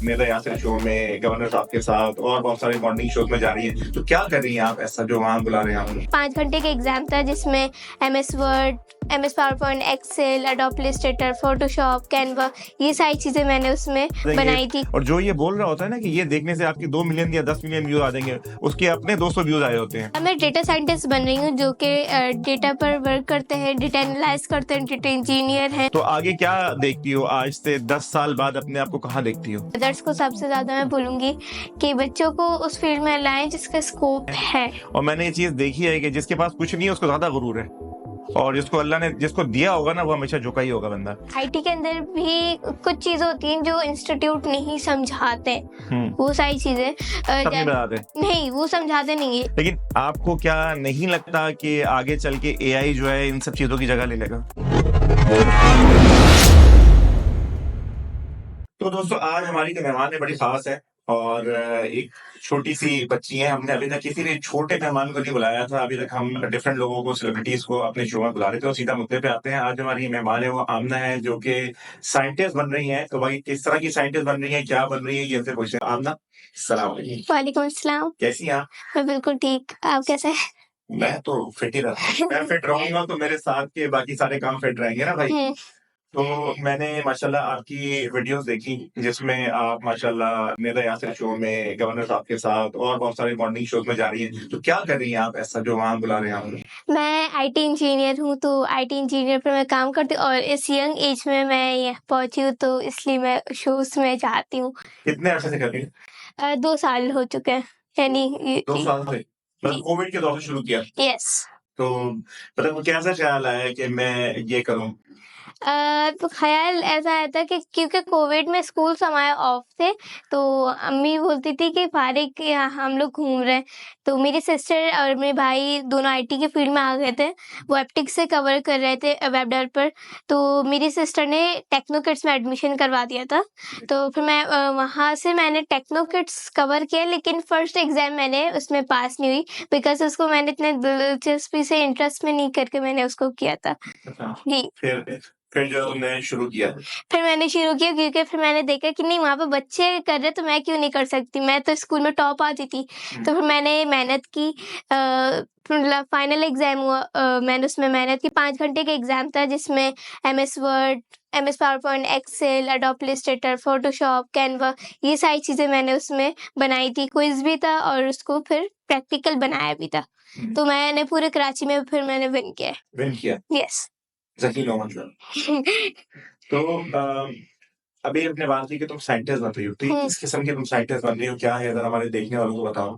मेरा यासिर शो में गवर्नर साहब के साथ और बहुत सारे मॉर्निंग शोज में जा रही है, तो क्या कर रही हैं आप ऐसा जो वहाँ बुला रहे हैं आपको? 5 घंटे का एग्जाम था जिसमें MS Word, MS PowerPoint, Excel, Adobe Illustrator, Photoshop, Canva, ये सारी चीजें मैंने उसमें बनाई थी। और जो ये बोल रहा होता है ना कि ये देखने से आपके 2 मिलियन या 10 मिलियन व्यूज आ जाएंगे, उसके अपने 200 व्यूज आए होते हैं। मैं डेटा साइंटिस्ट बन रही हूँ जो कि डेटा पर वर्क करते हैं, डेटा एनालाइज करते हैं, डेटा इंजीनियर हैं। तो आगे क्या देखती हो, आज से 10 साल बाद अपने आप को कहाँ देखती हो? अदर्स को सबसे ज्यादा मैं बोलूंगी कि बच्चों को उस फील्ड में लाएं जिसका स्कोप है। और मैंने ये चीज देखी है कि जिसके पास कुछ नहीं है उसको ज्यादा गुरूर है, और जिसको अल्लाह ने जिसको दिया होगा ना वो हमेशा झुका ही होगा बंदा। IT के अंदर भी कुछ चीजें होती हैं जो इंस्टीट्यूट नहीं समझाते, वो सारी चीजें सब नहीं बताते। नहीं, वो समझाते नहीं है। लेकिन आपको क्या नहीं लगता कि आगे चल के AI जो है इन सब चीजों की जगह ले लेगा? तो दोस्तों, आज हमारी जो मेहमान है बड़ी खास है, और एक छोटी सी बच्ची है। हमने अभी तक किसी भी छोटे मेहमान को नहीं बुलाया था। अभी तक हम डिफरेंट लोगों को, सेलिब्रिटीज को अपने शो में बुला रहे थे। और सीधा मुद्दे पे आते हैं। आज हमारी मेहमान है वो आमना है, जो कि साइंटिस्ट बन रही है। तो भाई, किस तरह की साइंटिस्ट बन रही है, क्या बन रही है, ये हमसे पूछते हैं। आमना, सलाम अलैकुम। वालेकुम अस्सलाम। कैसी हैं आप? मैं बिल्कुल ठीक, आप कैसे हैं? मैं तो फिट ही रहता हूँ। मैं फिट रहूंगा तो मेरे साथ के बाकी सारे काम फिट रहेंगे ना भाई। तो मैंने माशाल्लाह आपकी वीडियोस देखी, जिसमें आप माशाल्लाह मेरा यासिर शो में गवर्नर साहब के साथ और बहुत सारे मॉर्निंग शोज में जा रही हैं। तो क्या कर रही हैं आप ऐसा जो वहाँ बुला रहे हैं आपको? मैं IT इंजीनियर हूँ, तो IT इंजीनियर पर मैं काम करती हूँ और इस यंग एज में मैं यहाँ पहुँची हूँ, तो इसलिए मैं शोज़ में जाती हूँ। कितने अरसे से कर रही हैं? 2 साल हो चुके हैं, यानी 2 साल से? मतलब जी। कोविड के दौर से शुरू किया? यस। तो मतलब कैसा ख्याल आया कि मैं ये करूँ? तो ख़्याल ऐसा आया था कि क्योंकि कोविड में स्कूल्स हमारे ऑफ थे, तो अम्मी बोलती थी कि फारिग कि हम लोग घूम रहे हैं। तो मेरी सिस्टर और मेरे भाई दोनों IT के फील्ड में आ गए थे। वो एप्टिक्स से कवर कर रहे थे वेब डेवलपर। तो मेरी सिस्टर ने टेक्नो किड्स में एडमिशन करवा दिया था। तो फिर मैं वहाँ से मैंने टेक्नो किड्स कवर किया, लेकिन फर्स्ट एग्ज़ाम मैंने उसमें पास नहीं हुई, बिकॉज़ उसको मैंने इतने दिलचस्पी से इंटरेस्ट में नहीं करके मैंने उसको किया था। अच्छा। जी। फिर जो तुमने शुरू किया? फिर मैंने शुरू किया क्योंकि फिर मैंने देखा कि नहीं, वहाँ पे बच्चे कर रहे तो मैं क्यों नहीं कर सकती? मैं तो स्कूल में टॉप आती थी। तो फिर मैंने मेहनत की। फिर फाइनल एग्ज़ाम हुआ, मैंने उसमें मेहनत की। 5 घंटे का एग्ज़ाम था जिसमें MS Word, MS PowerPoint, Excel, Adobe Illustrator, Photoshop, Canva, ये सारी चीज़ें मैंने उसमें बनाई थी। क्विज़ भी था और उसको फिर प्रैक्टिकल बनाया भी था। तो मैंने पूरे कराची में फिर मैंने विन किया है। विन किया? यस। ज़की लो मतलब। तो अभी आपने बात की कि तुम साइंटिस्ट बन रही हो, तो ये किस किस्म की तुम साइंटिस्ट बन रही हो, क्या है, ज़रा हमारे देखने वालों को बताओ?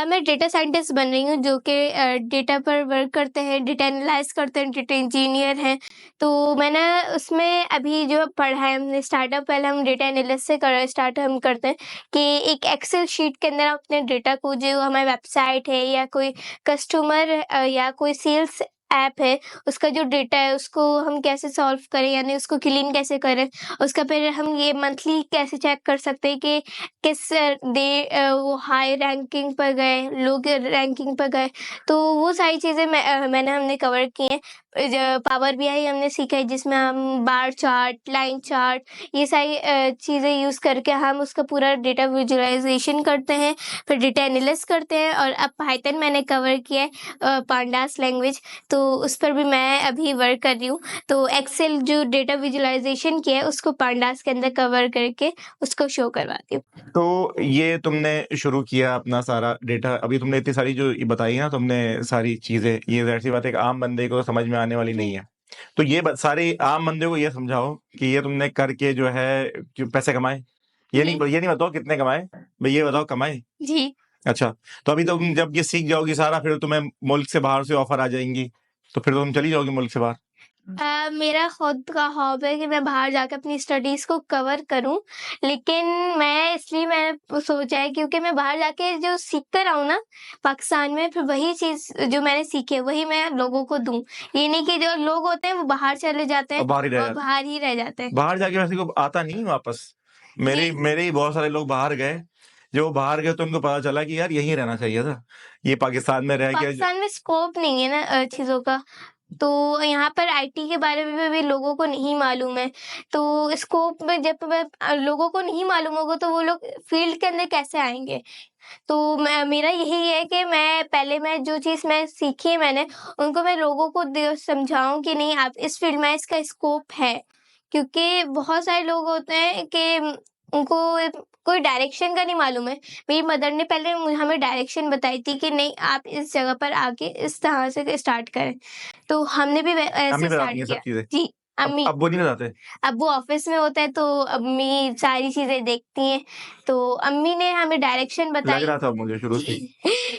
मैं डेटा साइंटिस्ट बन रही हूँ जो कि डेटा पर वर्क करते हैं, डेटा एनालाइज करते हैं, डेटा इंजीनियर हैं। तो मैंने उसमें अभी जो पढ़ा है हमने स्टार्टअप, पहले हम डेटा एनालिस्ट से स्टार्ट हम करते हैं कि एक एक्सेल शीट के अंदर अपने डेटा को, जो हमारी वेबसाइट है या कोई कस्टमर या कोई सेल्स ऐप है, उसका जो डेटा है उसको हम कैसे सॉल्व करें, यानी उसको क्लीन कैसे करें। उसका फिर हम ये मंथली कैसे चेक कर सकते हैं कि किस वो हाई रैंकिंग पर गए, लो रैंकिंग पर गए। तो वो सारी चीज़ें मैंने हमने कवर की हैं। पावर BI हमने सीखा है जिसमें हम बार चार्ट, लाइन चार्ट, ये सारी चीज़ें यूज़ करके हम उसका पूरा डेटा विजुअलाइज़ेशन करते हैं, फिर डेटा एनालिसिस करते हैं। और अब पाइथन मैंने कवर किया है, पांडास लैंग्वेज, तो उस पर भी मैं अभी वर्क कर रही हूँ। तो एक्सेल जो डेटा विजुअलाइज़ेशन किया है उसको पांडास के अंदर कवर करके उसको शो करवाती हूँ। तो ये तुमने शुरू किया अपना सारा डेटा, अभी तुमने इतनी सारी जो ये बताई ना तुमने सारी चीजें, ये जाहिर सी बात है एक आम बंदे को समझ में आने वाली नहीं है। तो ये सारे आम बंदे को ये समझाओ कि ये तुमने करके जो है पैसे कमाए। ये नहीं बताओ कितने कमाए, भाई ये बताओ कमाए। जी। अच्छा, तो अभी तुम जब ये सीख जाओगी सारा, फिर तुम्हें मुल्क से बाहर से ऑफर आ जाएंगी, तो फिर तुम चली जाओगी मुल्क से बाहर? मेरा खुद का हॉब है कि मैं बाहर जाकर अपनी स्टडीज़ को कवर करूं, लेकिन मैंने सोचा है क्योंकि मैं बाहर जाके जो सीख कर आऊँ ना पाकिस्तान में, फिर वही चीज़ जो मैंने सीखी है वही मैं लोगों को दूं। ये नहीं कि जो लोग होते हैं वो बाहर चले जाते और हैं बाहर ही रह और जाते बाहर ही रह जाते हैं। बाहर जाके वैसे को आता नहीं वापस। मेरे जी। मेरे ही बहुत सारे लोग बाहर गए। जो बाहर गए तो उनको पता चला कि यार यहीं रहना चाहिए था, ये पाकिस्तान में रह के पाकिस्तान में स्कोप नहीं है ना चीज़ों का। तो यहाँ पर आईटी के बारे में भी लोगों को नहीं मालूम है। तो स्कोप में जब लोगों को नहीं मालूम होगा तो वो लोग फील्ड के अंदर कैसे आएँगे? तो मेरा यही है कि मैं जो चीज़ मैं सीखी है मैंने, उनको मैं लोगों को समझाऊँ कि नहीं आप इस फील्ड में इसका स्कोप है। क्योंकि बहुत सारे लोग होते हैं कि उनको कोई डायरेक्शन का नहीं मालूम है। मेरी मदर ने पहले हमें डायरेक्शन बताई थी कि नहीं आप इस जगह पर आके इस तरह से स्टार्ट करें। तो हमने भी अम्मी ऐसे बताती स्टार्ट हैं सब किया। चीज़ें। जी, अब अम्मी। अब वो नहीं बताते? अब वो ऑफ़िस में होता है तो अम्मी सारी चीज़ें देखती हैं, तो अम्मी ने हमें डायरेक्शन लग बताई। रहा था मुझे शुरू से ही।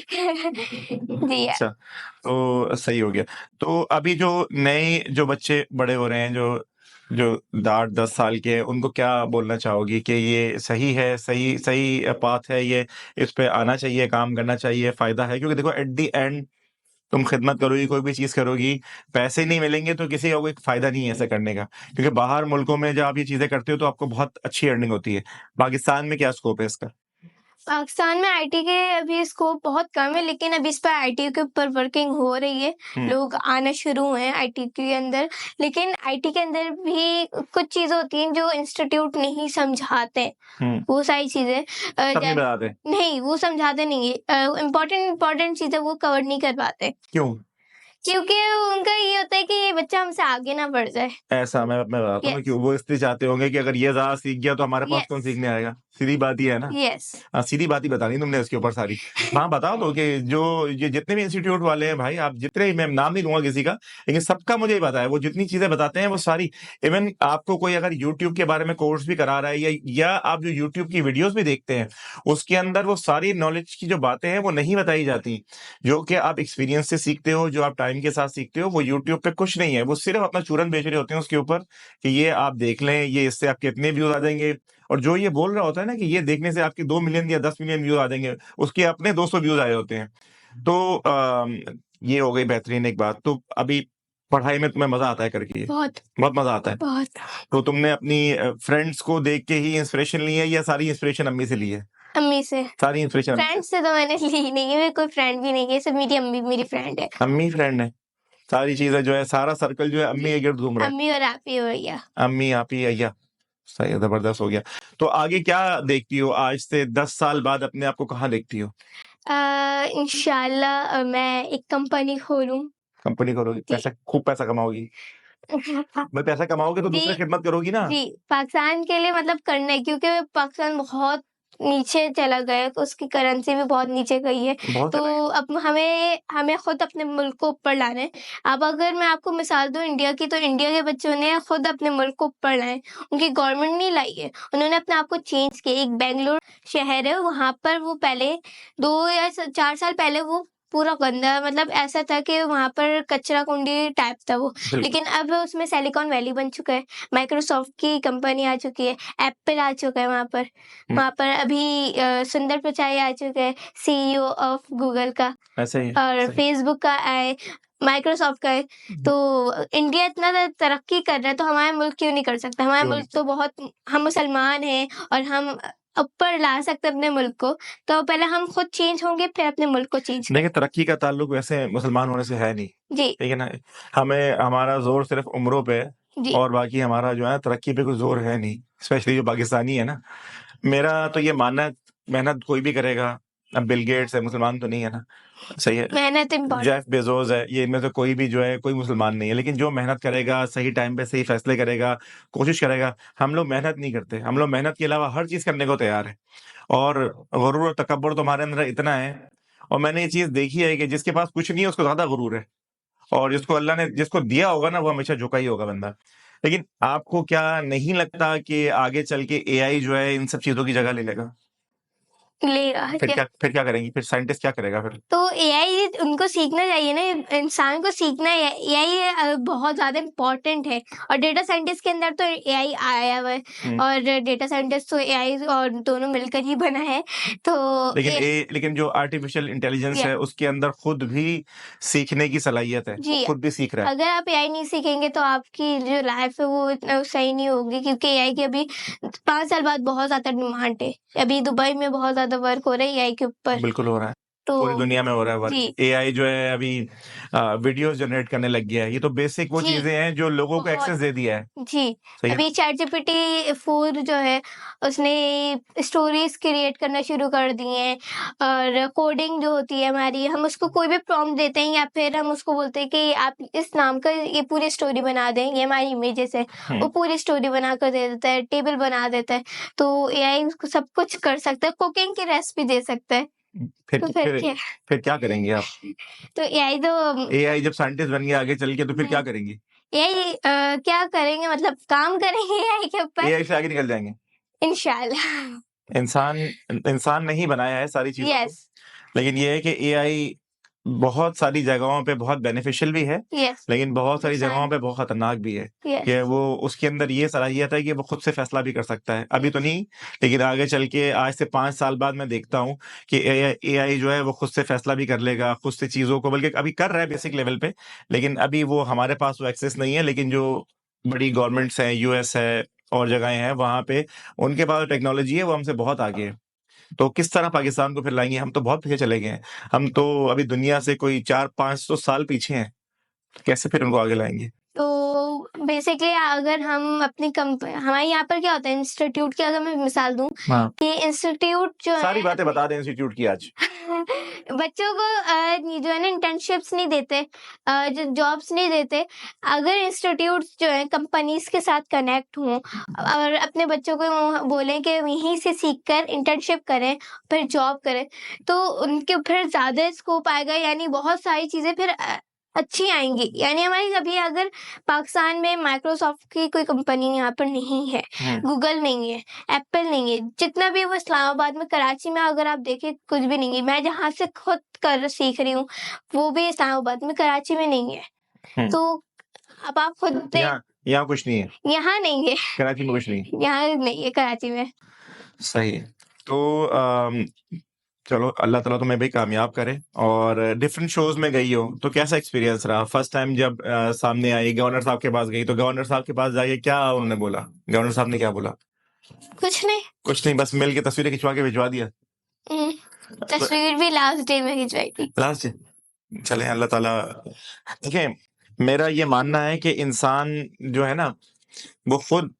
जी अच्छा, तो सही हो गया। तो अभी जो नए जो बच्चे बड़े हो रहे हैं, जो जो 8-10 साल के हैं, उनको क्या बोलना चाहोगी कि ये सही है, सही सही पाथ है ये, इस पे आना चाहिए, काम करना चाहिए, फ़ायदा है? क्योंकि देखो एट द एंड तुम खिदमत करोगी, कोई भी चीज़ करोगी, पैसे नहीं मिलेंगे तो किसी का कोई फ़ायदा नहीं है ऐसा करने का। क्योंकि बाहर मुल्कों में जब आप ये चीज़ें करते हो तो आपको बहुत अच्छी अर्निंग होती है। पाकिस्तान में क्या स्कोप है इसका? पाकिस्तान में आईटी के अभी स्कोप बहुत कम है, लेकिन अभी इस पर आईटी के ऊपर वर्किंग हो रही है। हुँ, लोग आना शुरू हुए हैं आईटी के अंदर, लेकिन आईटी के अंदर भी कुछ चीज़ें होती हैं जो इंस्टीट्यूट नहीं समझाते। हुँ। वो सारी चीज़ें सब नहीं बताते। नहीं, वो समझाते नहीं है। इम्पोर्टेंट चीज़ें वो कवर नहीं कर पाते। क्यों? क्योंकि उनका ये होता है कि ये बच्चा हमसे आगे ना बढ़ जाए। ऐसा मैं बताता हूँ ना यस, क्यों, वो इसलिए चाहते होंगे कि अगर ये ज़्यादा सीख गया तो हमारे पास कौन यस, सीखने आएगा? सीधी बात ये है ना। यस, सीधी बात ही बतानी तुमने इसके ऊपर सारी। हाँ, बताओ तो कि जो ये जितने भी इंस्टीट्यूट वाले हैं भाई, आप जितने, मैं नाम नहीं लूँगा किसी का, लेकिन सबका मुझे ही पता है, वो जितनी चीज़ें बताते हैं वो सारी, इवन आपको कोई अगर यूट्यूब के बारे में कोर्स भी करा रहा है या आप जो यूट्यूब की वीडियोज़ भी देखते हैं, उसके अंदर वो सारी नॉलेज की जो बातें हैं वो नहीं बताई जाती। जो कि आप एक्सपीरियंस से सीखते हो, जो आप टाइम के साथ सीखते हो, वो यूट्यूब पे कुछ नहीं है। वो सिर्फ़ अपना चूरन बेच रहे होते हैं उसके ऊपर कि ये आप देख लें, ये इससे आपके इतने व्यूज़ आ जाएँगे, और जो ये बोल रहा होता है ना कि ये देखने से आपके 2 मिलियन या 10 मिलियन व्यूज़ आ जाएँगे, उसके अपने 200 व्यूज़ आए होते हैं। तो ये हो गई बेहतरीन एक बात। तो अभी पढ़ाई में तुम्हें मज़ा आता है करके ये? बहुत, बहुत मज़ा आता है? बहुत। तो तुमने अपनी फ्रेंड्स को देख के ही इंस्पिरेशन ली है या सारी इंस्पिरेशन अम्मी से ली है? अम्मी से। सारी इंस्पिरेशन अम्मी से? फ्रेंड से तो मैंने ली नहीं है, मेरी कोई फ्रेंड भी नहीं है, सिर्फ़ मेरी अम्मी मेरी फ्रेंड है। अम्मी फ्रेंड है। सारी चीज़ें जो है, सारा सर्कल जो है अम्मी के गिर्द घूम रहा है। अम्मी और आप ही हो भैया। अम्मी, आप ही, अय्या। सही है, ज़बरदस्त हो गया। तो आगे क्या देखती हो? आज से 10 साल बाद अपने आप को कहाँ देखती हो? इंशाल्लाह मैं एक कंपनी खोलूँ। कंपनी करोगी, जी। पैसा, खूब पैसा कमाओगी। भाई पैसा कमाओगे तो दूसरे जी, खिदमत करोगी ना। जी, पाकिस्तान के लिए मतलब करना है, क्योंकि पाकिस्तान बहुत नीचे चला गया है, तो उसकी करेंसी भी बहुत नीचे गई है। बहुत तो चलेगा। अब हमें खुद अपने मुल्क को ऊपर लाना है। अब अगर मैं आपको मिसाल दूँ इंडिया की, तो इंडिया के बच्चों ने खुद अपने मुल्क को ऊपर लाया है। उनकी गवर्नमेंट नहीं लाई है, उन्होंने अपने आप को चेंज किया। एक बेंगलुरु शहर है, वहाँ पर वो पहले 2 या 4 साल पहले वो पूरा गंदा, मतलब ऐसा था कि वहाँ पर कचरा कुंडी टाइप था वो। बिल्कुल। लेकिन अब उसमें सिलिकॉन वैली बन चुका है। माइक्रोसॉफ्ट की कंपनी आ चुकी है, एप्पल आ चुका है वहाँ पर। हुँ, वहाँ पर अभी सुंदर पिचाई आ चुका है, सीईओ ऑफ गूगल का, ऐसे ही, और सही। फेसबुक का है, माइक्रोसॉफ्ट का है। तो इंडिया इतना तरक्की कर रहा है, तो हमारा मुल्क क्यों नहीं कर सकता? हमारा क्यों नहीं? मुल्क तो बहुत, हम मुसलमान हैं और हम ऊपर ला सकते हैं अपने मुल्क को। तो पहले हम खुद चेंज होंगे, फिर अपने मुल्क को चेंज देखिए, करेंगे। तरक्की का ताल्लुक वैसे मुसलमान होने से है नहीं, जी, ठीक है ना? हमें, हमारा ज़ोर सिर्फ़ उम्रों पे है, जी, और बाकी हमारा जो है तरक्की पे कोई ज़ोर है नहीं, स्पेशली जो पाकिस्तानी है ना। मेरा तो ये मानना है, मेहनत कोई भी करेगा। अब बिल गेट्स है, मुसलमान तो नहीं है ना, सही है। मेहनत इम्पोर्टेंट। जेफ बेज़ोस है, ये इनमें से कोई भी जो है, कोई मुसलमान नहीं है। लेकिन जो मेहनत करेगा, सही टाइम पे सही फैसले करेगा, कोशिश करेगा। हम लोग मेहनत नहीं करते, हम लोग मेहनत के अलावा हर चीज़ करने को तैयार हैं। और गुरूर और तकब्बुर तो हमारे अंदर इतना है, और मैंने ये चीज़ देखी है कि जिसके पास कुछ नहीं है उसको ज़्यादा गुरूर है, और जिसको अल्लाह ने जिसको दिया होगा ना, वो हमेशा झुका ही होगा बंदा। लेकिन आपको क्या नहीं लगता कि आगे चल के एआई जो है इन सब चीज़ों की जगह ले लेगा? लेगा क्या? फिर क्या करेंगी? फिर साइंटिस्ट क्या करेगा फिर? तो एआई उनको सीखना चाहिए ना, इंसान को सीखना है। एआई बहुत ज़्यादा इम्पोर्टेंट है, और डेटा साइंटिस्ट के अंदर तो एआई आया हुआ है, हुँ। और डेटा साइंटिस्ट तो एआई और दोनों मिलकर ही बना है। तो लेकिन जो आर्टिफ़िशियल इंटेलिजेंस या है, उसके अंदर खुद भी सीखने की सलाहियत है। वो जी, खुद भी सीख रहा है। अगर आप एआई नहीं सीखेंगे तो आपकी जो लाइफ़ है वो इतना सही नहीं होगी, क्योंकि एआई की अभी 5 साल बाद बहुत ज़्यादा डिमांड है। अभी दुबई में बहुत ज़्यादा वर्क हो रहा है एआई के ऊपर। बिल्कुल हो रहा है। पूरी तो दुनिया में हो रहा है वर्क। जी, एआई जो है अभी वीडियोज़ जनरेट करने लग गया है। ये तो बेसिक वो जी, चीज़ें हैं जो लोगों को बहुत एक्सेस दे दिया है। जी, सही है अभी ना? चैटजीपीटी 4 जो है उसने स्टोरीज़ क्रिएट करना शुरू कर दिए हैं और कोडिंग जो होती है हमारी, हम उसको कोई भी प्रॉम्प्ट देते हैं या फिर हम उसको बोलते हैं कि आप इस नाम का ये पूरी स्टोरी बना दें, ये हमारी इमेजेस है, वो हुँ। पूरी स्टोरी बनाकर दे देता है, टेबल बना देता है। तो एआई उसको सब कुछ कर सकता है, कुकिंग की रेसिपी दे सकता है, फिर तो फिर फिर क्या? फिर क्या करेंगे आप? तो एआई तो एआई जब साइंटिस्ट बन गया आगे चल के तो फिर क्या करेंगी? एआई क्या करेंगे मतलब काम करेंगे एआई के ऊपर एआई से आगे निकल जाएँगे। इंशाल्लाह। इंसान इंसान ने ही बनाया है सारी चीज़ों को। यस, लेकिन ये है कि एआई बहुत सारी जगहों पे बहुत बेनिफिशियल भी है, यस, लेकिन बहुत सारी जगहों नुकसान पे बहुत खतरनाक भी है। यस। कि वो उसके अंदर ये सलाहियत है कि वो खुद से फैसला भी कर सकता है। अभी तो नहीं, लेकिन आगे चल के आज से 5 साल बाद मैं देखता हूँ कि एआई जो है वो खुद से फैसला भी कर लेगा, खुद से चीज़ों को बल्कि अभी कर रहा है बेसिक लेवल पे, लेकिन अभी वो हमारे पास वो एक्सेस नहीं है। लेकिन जो बड़ी गवर्नमेंट्स हैं, यूएस है और जगहें हैं, वहाँ पे उनके पास टेक्नोलॉजी है, वो हमसे बहुत आगे है। तो किस तरह पाकिस्तान को फिर लाएँगे? हम तो बहुत पीछे चले गए हैं। हम तो अभी दुनिया से कोई 4-500 साल पीछे हैं। कैसे फिर उनको आगे लाएँगे? तो बेसिकली अगर हम अपनी हमारे यहाँ पर क्या होता है इंस्टीट्यूट की अगर मैं मिसाल दूँ हाँ। कि इंस्टीट्यूट जो सारी है बातें बता दें इंस्टीट्यूट की आज। बच्चों को ये जो है ना इंटर्नशिप्स नहीं देते जो जॉब्स नहीं देते अगर इंस्टीट्यूट्स जो है कंपनीज के साथ कनेक्ट हों और अपने बच्चों को वो बोलें कि यहीं से सीखकर इंटर्नशिप करें फिर जॉब करें तो उनके फिर ज़्यादा स्कोप आएगा यानी बहुत सारी चीज़ें फिर अच्छी आएँगी। यानी हमारी अभी अगर पाकिस्तान में माइक्रोसॉफ्ट की कोई कंपनी यहाँ पर नहीं है, हुँ। गूगल नहीं है, एप्पल नहीं है, जितना भी वो इस्लामाबाद में कराची में अगर आप देखें कुछ भी नहीं है। मैं जहाँ से खुद कर सीख रही हूँ, वो भी इस्लामाबाद में कराची में नहीं है। हुँ। तो अब आप खुद देख यहाँ यहाँ कुछ नहीं है, यहाँ नहीं है, कराची में कुछ नहीं है। यहाँ नहीं है कराची में। सही है। तो चलो अल्लाह ताला तुम्हें भी कामयाब करे और डिफरेंट शोज़ में गई हो, तो कैसा एक्सपीरियंस रहा? फर्स्ट टाइम जब सामने आई, गवर्नर साहब के पास गई, तो गवर्नर साहब के पास जाके क्या उन्होंने बोला? गवर्नर साहब ने क्या बोला? कुछ नहीं कुछ नहीं, बस मिल के तस्वीरें खिंचवा के भिजवा दिया? उम, तो तस्वीर भी लास्ट डे में खिंचवाई थी। लास्ट चलें अल्लाह ताला देखिए, मेरा ये मानना है कि इंसान जो है ना, वो खुद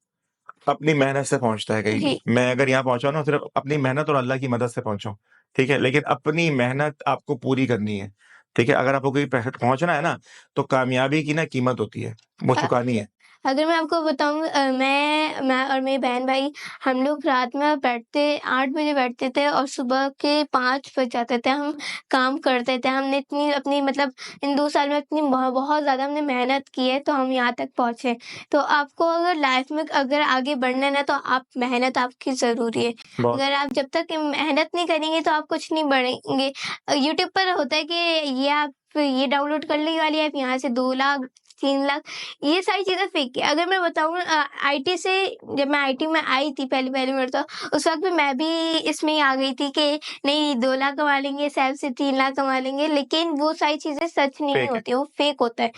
अपनी मेहनत से पहुँचता है कहीं भी। जी, मैं अगर यहाँ पहुँचा हूँ ना, सिर्फ़ अपनी मेहनत और अल्लाह की मदद से पहुँचा हूँ, ठीक है? लेकिन अपनी मेहनत आपको पूरी करनी है, ठीक है? अगर आपको कहीं पहुँचना है ना, तो कामयाबी की ना कीमत होती है, वो अ चुकानी है। अगर मैं आपको बताऊँ मैं और मेरी बहन-भाई हम लोग रात में बैठते 8 बजे बैठते थे और सुबह के 5 बज जाते थे, हम काम करते थे। हमने इतनी अपनी मतलब इन 2 साल में इतनी बहुत ज़्यादा हमने मेहनत की है, तो हम यहाँ तक पहुँचे। तो आपको अगर लाइफ़ में अगर आगे बढ़ना है ना, तो आप मेहनत आपकी ज़रूरी है। बहुत अगर आप जब तक मेहनत नहीं करेंगे, तो आप कुछ नहीं बढ़ेंगे। यूट्यूब पर होता है कि ये आप ये डाउनलोड कर ली वाली ऐप, यहाँ से 2 लाख, 3 लाख ये सारी चीज़ें फ़ेक है। अगर मैं बताऊँ आईटी से जब मैं आईटी में आई थी पहली-पहली मरतबा, उस वक़्त भी मैं भी इसमें ही आ गई थी कि नहीं 2 लाख कमा लेंगे, शायद से 3 लाख कमा लेंगे, लेकिन वो सारी चीज़ें सच नहीं फ़ेक है। होती, वो फ़ेक होता है।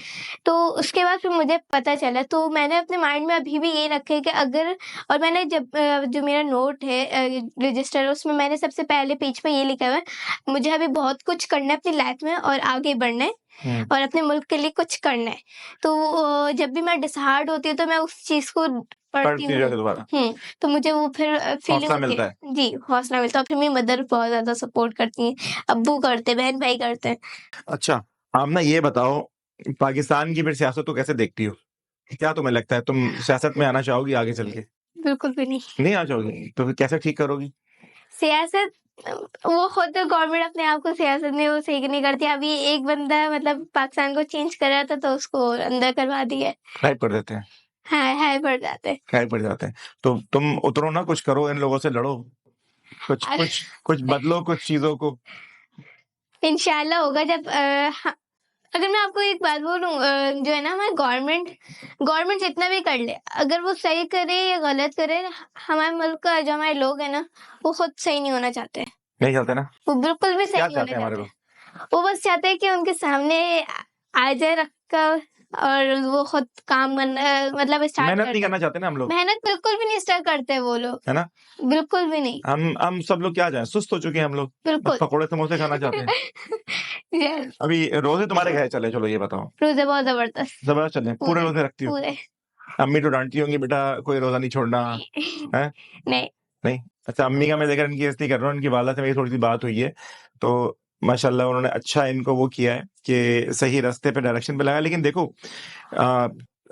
तो उसके बाद फिर मुझे पता चला, तो मैंने अपने माइंड में अभी भी ये रखा है कि अगर और मैंने जब जो मेरा नोट है रजिस्टर उसमें मैंने सबसे पहले पेज पे ये लिखा हुआ है, मुझे अभी बहुत कुछ करना है अपनी लाइफ़ में और आगे बढ़ना है हुँ, और अपने मुल्क के लिए कुछ करना है। तो जब भी मैं डिसहार्ड होती हूँ तो मैं उस चीज़ को पढ़ती पढ़ती हूँ। जाके दोबारा, तो मुझे वो फिर फीलिंग हौसला होती मिलता है। है जी, हौसला मिलता है और फिर मेरी मदर बहुत ज़्यादा सपोर्ट करती हैं, अब्बू करते हैं, बहन-भाई करते हैं। अच्छा, आप ना ये बताओ, पाकिस्तान की फिर सियासत को कैसे देखती हो? क्या तुम्हें लगता है, तुम सियासत में आना चाहोगी आगे चल के? बिल्कुल भी नहीं। नहीं आना चाहोगी? तो फिर कैसे ठीक करोगी? सियासत वो खुद गवर्नमेंट अपने आप को सियासत में वो सही नहीं करती। अभी एक बंदा मतलब पाकिस्तान को चेंज कर रहा था तो उसको अंदर करवा दिया है। गायब कर देते हैं, हाय बढ़ जाते हैं। गायब कर जाते हैं। तो तुम उतरो ना, कुछ करो, इन लोगों से लड़ो। कुछ अ, कुछ कुछ बदलो कुछ चीज़ों को। इंशाल्लाह होगा जब अगर मैं आपको एक बात बोलूँ जो है ना हमारी गवर्नमेंट जितना भी कर ले, अगर वो सही करे या गलत करे, हमारे मुल्क का जो हमारे लोग हैं ना, वो खुद सही नहीं होना चाहते। नहीं चलते ना? वो बिल्कुल भी सही क्या नहीं होना चाहते हैं हमारे चाहते। लोग? वो बस चाहते हैं कि उनके सामने आ जाए रखा और वो खुद काम मतलब स्टार्ट मेहनत नहीं करते करना हैं। चाहते ना हम लोग, मेहनत बिल्कुल भी नहीं स्टार्ट करते वो लोग, है ना? बिल्कुल भी नहीं, हम सब लोग क्या जाएँ, सुस्त हो चुके हैं हम लोग, बस बिल्कुल। पकोड़े समोसे खाना चाहते हैं। यस, अभी रोज़े तुम्हारे कैसे चले चलो ये बताओ? रोज़े बहुत ज़बरदस्त, ज़बरदस्त चले, पूरे पूरे, रोज़े रखती हो? पूरे। अम्मी तो डाँटती होंगी बेटा कोई रोज़ा नहीं छोड़ना, हैं? नहीं, नहीं? अच्छा अम्मी का मैं देखकर इनकी बेइज़्ज़ती कर रहा हूँ, इनकी वालदा से मेरी थोड़ी-सी बात हुई है, तो माशाल्लाह उन्होंने अच्छा इनको वो किया है कि सही रास्ते पे डायरेक्शन पे लगाया। लेकिन देखो अ,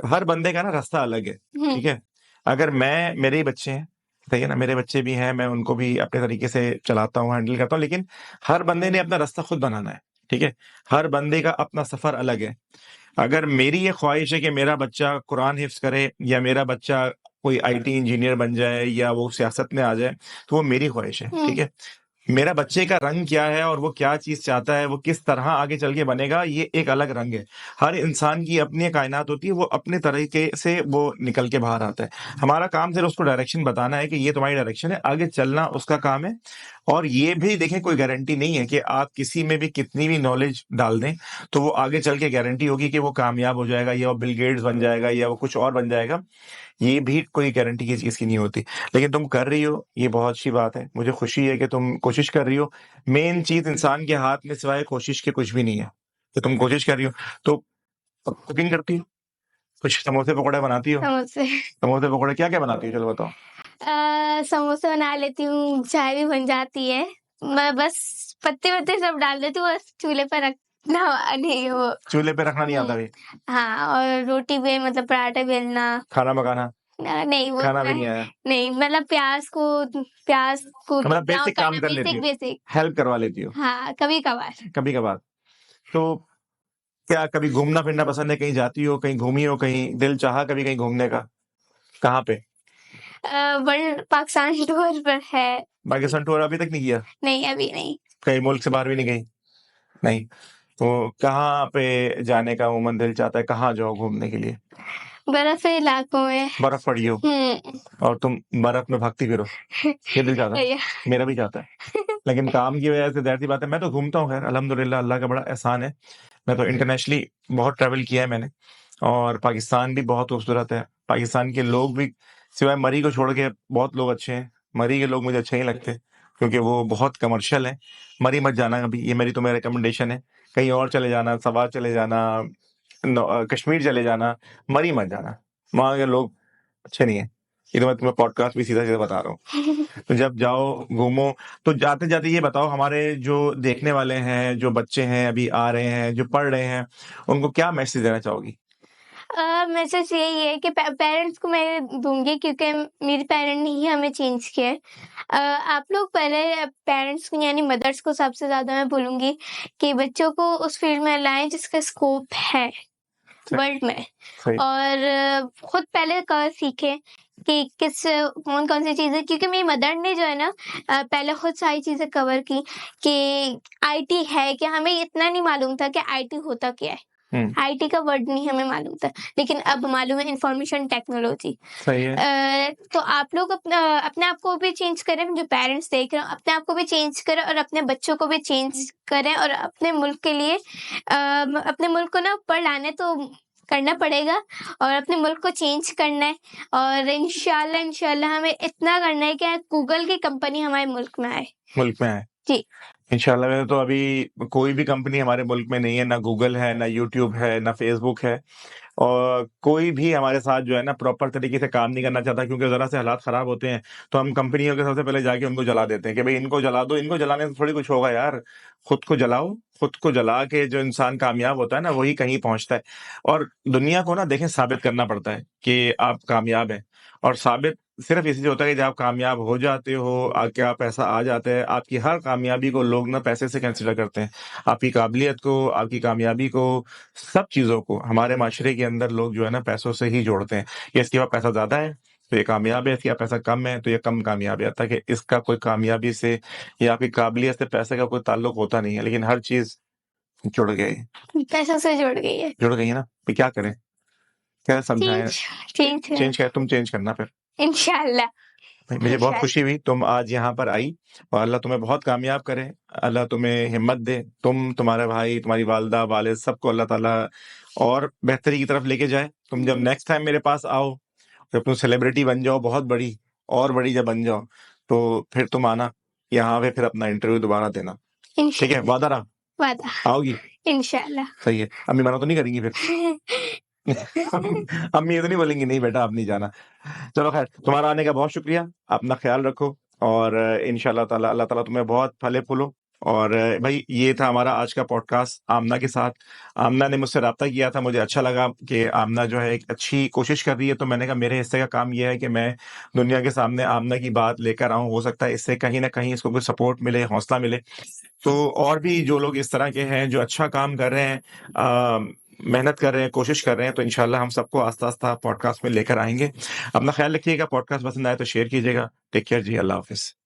हर बंदे का ना रास्ता अलग है, हुँ, ठीक है? अगर मेरे ही बच्चे हैं, सही है ना? मेरे बच्चे भी हैं, मैं उनको भी अपने तरीके से चलाता हूँ, हैंडल करता हूँ, लेकिन हर बंदे ने अपना रास्ता खुद बनाना है, ठीक है? हर बंदे का अपना सफ़र अलग है। अगर मेरी ये ख्वाहिश है कि मेरा बच्चा कुरान हिफ़्ज़ करे या मेरा बच्चा कोई आईटी इंजीनियर बन जाए या वो सियासत में आ जाए, तो वो मेरी ख्वाहिश है, हुँ, ठीक है? मेरा बच्चे का रंग क्या है और वो क्या चीज़ चाहता है, वो किस तरह आगे चल के बनेगा, ये एक अलग रंग है। हर इंसान की अपनी एक कायनात होती है, वो अपने तरीके से वो निकल के बाहर आता है। हमारा काम सिर्फ़ उसको डायरेक्शन बताना है कि ये तुम्हारी डायरेक्शन है, आगे चलना उसका काम है। और ये भी देखें कोई गारंटी नहीं है कि आप किसी में भी कितनी भी नॉलेज डाल दें, तो वो आगे चल के गारंटी होगी कि वो कामयाब हो जाएगा या वो बिल गेट्स बन जाएगा या वो कुछ और बन जाएगा। ये भी कोई गारंटी की चीज़ की नहीं होती। लेकिन तुम कर रही हो, ये बहुत अच्छी बात है। मुझे खुशी है कि तुम कोशिश कर रही हो। मेन चीज़ इंसान के हाथ में सिवाय कोशिश के कुछ भी नहीं है। तो तुम कोशिश कर रही हो, तो कुकिंग करती हो? कुछ समोसे पकौड़े बनाती हो? समोसे। समोसे पकौड़े क्या-क्या बनाती हो? चलो बताओ? समोसे बना लेती हूँ, चाय भी बन जाती है। मैं बस पत्ते-वत्ते सब डाल देती हूँ, बस चूल्हे पे रखना नहीं वो चूल्हे पे रखना नहीं आता हुँ, अभी? हाँ और रोटी भी मतलब पराठा बेलना खाना पकाना? नहीं वो खाना तो भी मैं नहीं आया? नहीं मतलब प्याज़ को मतलब ब्राउन बेसिक काम करना कर लेती बेसिक हो, बेसिक हेल्प करवा लेती हो, हाँ, कभी-कभार। कभी-कभार। तो क्या कभी घूमना-फिरना पसंद है? कहीं जाती हो, कहीं घूमी हो, कहीं दिल चाहा कभी कहीं घूमने का? कहाँ पे? वर्ल्ड पाकिस्तान टूर पर है अभी पाकिस्तान टूर अभी तक नहीं किया? नहीं, अभी नहीं। कहीं मुल्क से बाहर भी नहीं गई? नहीं। तो कहाँ पे जाने का अमूमन दिल चाहता है? कहाँ जाओ घूमने के लिए? बर्फ़ इलाकों में बर्फ़ पड़ी हो हुँ। और तुम बर्फ़ में भागती फिरो, ये दिल चाहता है? या मेरा भी चाहता है। लेकिन काम की वजह से ज़ाहिर-सी बात है मैं तो घूमता हूँ ख़ैर अल्हम्दुलिल्लाह अल्लाह का बड़ा एहसान है। मैं तो इंटरनेशनली बहुत ट्रैवल किया है मैंने और पाकिस्तान भी बहुत खूबसूरत है। पाकिस्तान के लोग भी सिवाय मरी को छोड़ के बहुत लोग अच्छे हैं। मरी के लोग मुझे अच्छे नहीं लगते क्योंकि वो बहुत कमर्शियल हैं। मरी मत जाना कभी, ये मेरी तुम्हें रिकमेंडेशन है। कहीं और चले जाना, सवार चले जाना, कश्मीर चले जाना, मरी मत जाना। वहाँ के लोग अच्छे नहीं हैं। ये तो मैं तुम्हें पॉडकास्ट भी सीधा-सीधा बता रहा हूँ। तो जब जाओ, घूमो, तो जाते-जाते ये बताओ हमारे जो देखने वाले हैं, जो बच्चे हैं, अभी आ रहे हैं, जो पढ़ रहे हैं, उनको क्या मैसेज देना चाहोगी? मैसेज यही है कि पेरेंट्स को मैं दूँगी क्योंकि मेरे पेरेंट ने ही हमें चेंज किया है। आप लोग पहले पेरेंट्स को यानी मदर्स को सबसे ज़्यादा मैं बोलूँगी कि बच्चों को उस फील्ड में लाएँ जिसका स्कोप है सही वर्ल्ड में सही और खुद पहले सीखें कि कौन-कौन सी चीज़ें क्योंकि मेरी मदर ने जो है ना पहले खुद सारी चीज़ें कवर की कि आईटी है क्या? हमें इतना नहीं मालूम था कि आईटी होता क्या है? हुँ, आईटी का वर्ड नहीं हमें मालूम था, लेकिन अब मालूम है इन्फॉर्मेशन टेक्नोलॉजी। सही है। तो आप लोग अपने आप को भी चेंज करें, जो पेरेंट्स देख रहे हो, अपने आप को भी चेंज करें और अपने बच्चों को भी चेंज करें और अपने मुल्क के लिए अपने मुल्क को ना ऊपर लाना तो करना पड़ेगा और अपने मुल्क को चेंज करना है और इंशाल्लाह हमें इतना करना है कि गूगल की कंपनी हमारे मुल्क में आए। मुल्क में आए। जी, इंशाल्लाह वैसे तो अभी कोई भी कंपनी हमारे मुल्क में नहीं है, ना गूगल है, ना यूट्यूब है, ना फ़ेसबुक है और कोई भी हमारे साथ जो है ना प्रॉपर तरीके से काम नहीं करना चाहता क्योंकि ज़रा से हालात ख़राब होते हैं, तो हम कंपनियों के सबसे पहले जाके उनको जला देते हैं कि भई इनको जला दो, इनको जलाने से थोड़ी कुछ होगा यार। खुद को जलाओ, खुद को जला के जो इंसान कामयाब होता है ना, वही कहीं पहुँचता है और दुनिया को ना देखें साबित करना पड़ता है कि आप कामयाब हैं और साबित सिर्फ़ इसी से होता है कि जब आप कामयाब हो जाते हो, क्या पैसा आ जाता है, आपकी हर कामयाबी को लोग ना पैसे से कंसीडर करते हैं। आपकी काबिलियत को, आपकी कामयाबी को, सब चीज़ों को हमारे माशरे के अंदर लोग जो है ना पैसों से ही जोड़ते हैं। कि इसके पास पैसा ज़्यादा है, तो ये कामयाब है, इसके पास पैसा कम है, तो ये कम कामयाब है। ताकि इसका कोई कामयाबी से या आपकी काबिलियत से पैसे का कोई ताल्लुक होता नहीं है, लेकिन हर चीज़ जुड़ गई पैसों से जुड़ गई है। जुड़ गई है ना? फिर क्या करें? क्या समझाएँ? चेंज चेंज है चेंज क्या तुम चेंज करना फिर। इंशाल्लाह, भाई मुझे बहुत इंशाल्लाह। खुशी हुई तुम आज यहाँ पर आई और अल्लाह तुम्हें बहुत कामयाब करे। अल्लाह तुम्हें हिम्मत दे। तुम, तुम्हारे भाई, तुम्हारी वालिदा, वालिद सबको अल्लाह ताला और बेहतरी की तरफ लेके जाए। तुम जब नेक्स्ट टाइम मेरे पास आओ, जब तुम सेलिब्रिटी बन जाओ बहुत बड़ी, और बड़ी जब बन जाओ, तो फिर तुम आना यहाँ पे, फिर अपना इंटरव्यू दोबारा देना। ठीक है, इंशाल्लाह, वादा रहा? वादा, आओगी? इंशाल्लाह। सही है। अम्मी मना तो नहीं करेंगी फिर? अम्मी ये तो नहीं बोलेंगी नहीं बेटा अब नहीं जाना। चलो खैर, तुम्हारा आने का बहुत शुक्रिया। अपना ख्याल रखो, और इंशाल्लाह ताला अल्लाह ताला तुम्हें बहुत फले फूलो। और भाई ये था हमारा आज का पॉडकास्ट आमना के साथ। आमना ने मुझसे राब्ता किया था, मुझे अच्छा लगा कि आमना जो है एक अच्छी कोशिश कर रही है, तो मैंने कहा मेरे हिस्से का काम ये है कि मैं दुनिया के सामने आमना की बात लेकर आऊँ। हो सकता है इससे कहीं ना कहीं इसको कुछ सपोर्ट मिले, हौसला मिले। तो और भी जो लोग इस तरह के हैं जो अच्छा काम कर रहे हैं, मेहनत कर रहे हैं, कोशिश कर रहे हैं, तो इंशाल्लाह हम सबको आस्ता-आस्ता पॉडकास्ट में लेकर आएँगे। अपना ख्याल रखिएगा, पॉडकास्ट पसंद आए तो शेयर कीजिएगा। टेक केयर जी, अल्लाह हाफ़िज़।